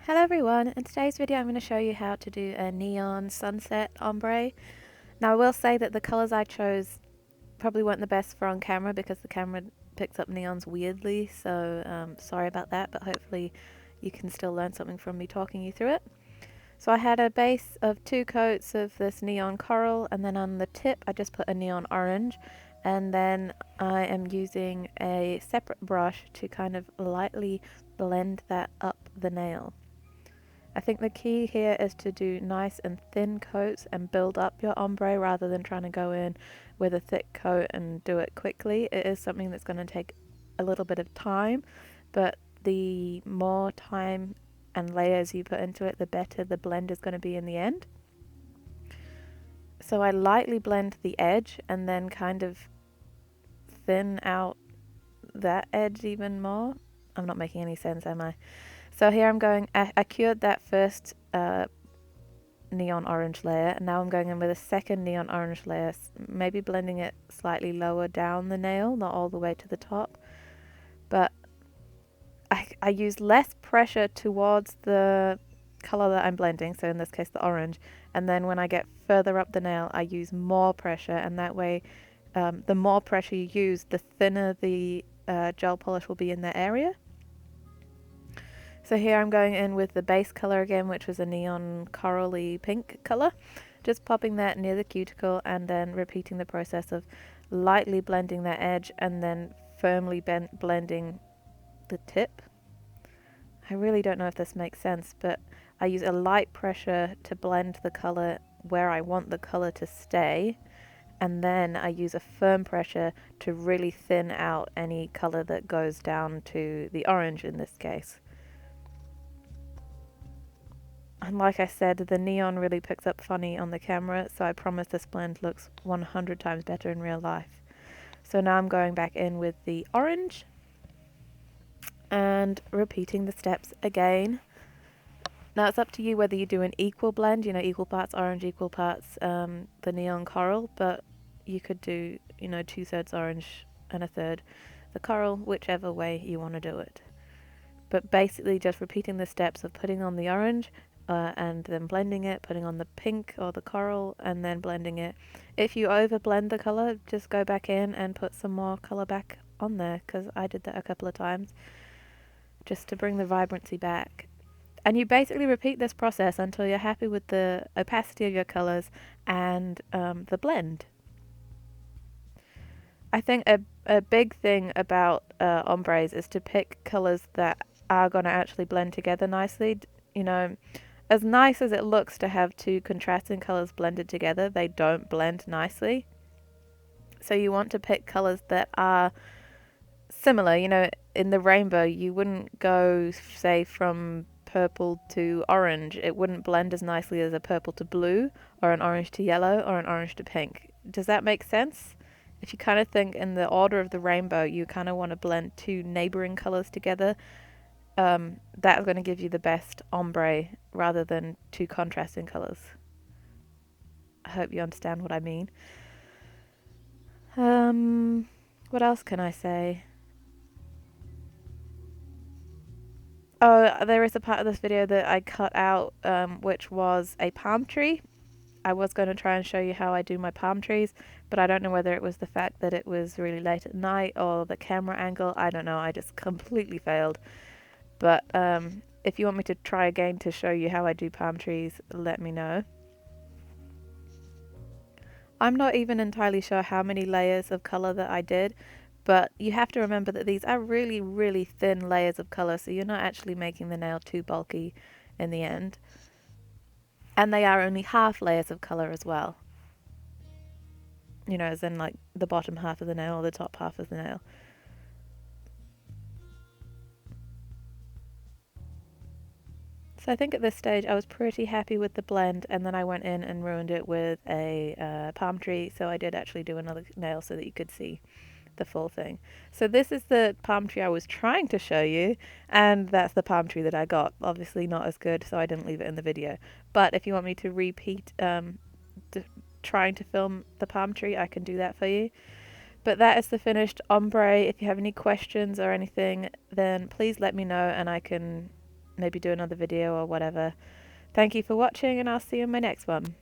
Hello everyone, in today's video I'm going to show you how to do a neon sunset ombre. Now I will say that the colours I chose probably weren't the best for on camera because the camera picks up neons weirdly, so sorry about that, but hopefully you can still learn something from me talking you through it. So I had a base of 2 coats of this neon coral, and then on the tip I just put a neon orange, and then I am using a separate brush to kind of lightly blend that up the nail. I think the key here is to do nice and thin coats and build up your ombre rather than trying to go in with a thick coat and do it quickly. It is something that's going to take a little bit of time, but the more time and layers you put into it, the better the blend is going to be in the end. So I lightly blend the edge and then kind of thin out that edge even more. I'm not making any sense, am I? So here I'm going, I cured that first neon orange layer, and now I'm going in with a second neon orange layer, maybe blending it slightly lower down the nail, not all the way to the top, but I use less pressure towards the color that I'm blending, so in this case the orange, and then when I get further up the nail I use more pressure, and that way the more pressure you use, the thinner the gel polish will be in that area. So here I'm going in with the base color again, which was a neon corally pink color, just popping that near the cuticle and then repeating the process of lightly blending that edge and then firmly blending the tip. I really don't know if this makes sense, but I use a light pressure to blend the color where I want the color to stay, and then I use a firm pressure to really thin out any color that goes down to the orange in this case. And like I said, the neon really picks up funny on the camera, so I promise this blend looks 100 times better in real life. So now I'm going back in with the orange and repeating the steps again. Now it's up to you whether you do an equal blend, you know, equal parts orange, equal parts the neon coral, but you could do, you know, 2/3 orange and 1/3 the coral, whichever way you want to do it. But basically just repeating the steps of putting on the orange, and then blending it, putting on the pink or the coral, and then blending it. If you over blend the color, just go back in and put some more color back on there, because I did that a couple of times just to bring the vibrancy back. And you basically repeat this process until you're happy with the opacity of your colors and the blend. I think a big thing about ombres is to pick colors that are going to actually blend together nicely. You know, as nice as it looks to have 2 contrasting colors blended together, they don't blend nicely. So you want to pick colors that are similar. You know, in the rainbow, you wouldn't go, say, from purple to orange. It wouldn't blend as nicely as a purple to blue, or an orange to yellow, or an orange to pink. Does that make sense? If you kind of think in the order of the rainbow, you kind of want to blend 2 neighboring colors together. That's going to give you the best ombre rather than 2 contrasting colors. I hope you understand what I mean. What else can I say? Oh, there is a part of this video that I cut out, which was a palm tree. I was going to try and show you how I do my palm trees, but I don't know whether it was the fact that it was really late at night or the camera angle. I don't know. I just completely failed. But if you want me to try again to show you how I do palm trees, let me know. I'm not even entirely sure how many layers of color that I did, but you have to remember that these are really, really thin layers of color, so you're not actually making the nail too bulky in the end. And they are only half layers of color as well. You know, as in like the bottom half of the nail or the top half of the nail. So I think at this stage I was pretty happy with the blend, and then I went in and ruined it with a palm tree, so I did actually do another nail so that you could see the full thing. So this is the palm tree I was trying to show you, and that's the palm tree that I got. Obviously not as good, so I didn't leave it in the video. But if you want me to repeat trying to film the palm tree, I can do that for you. But that is the finished ombre. If you have any questions or anything, then please let me know and I can maybe do another video or whatever. Thank you for watching, and I'll see you in my next one.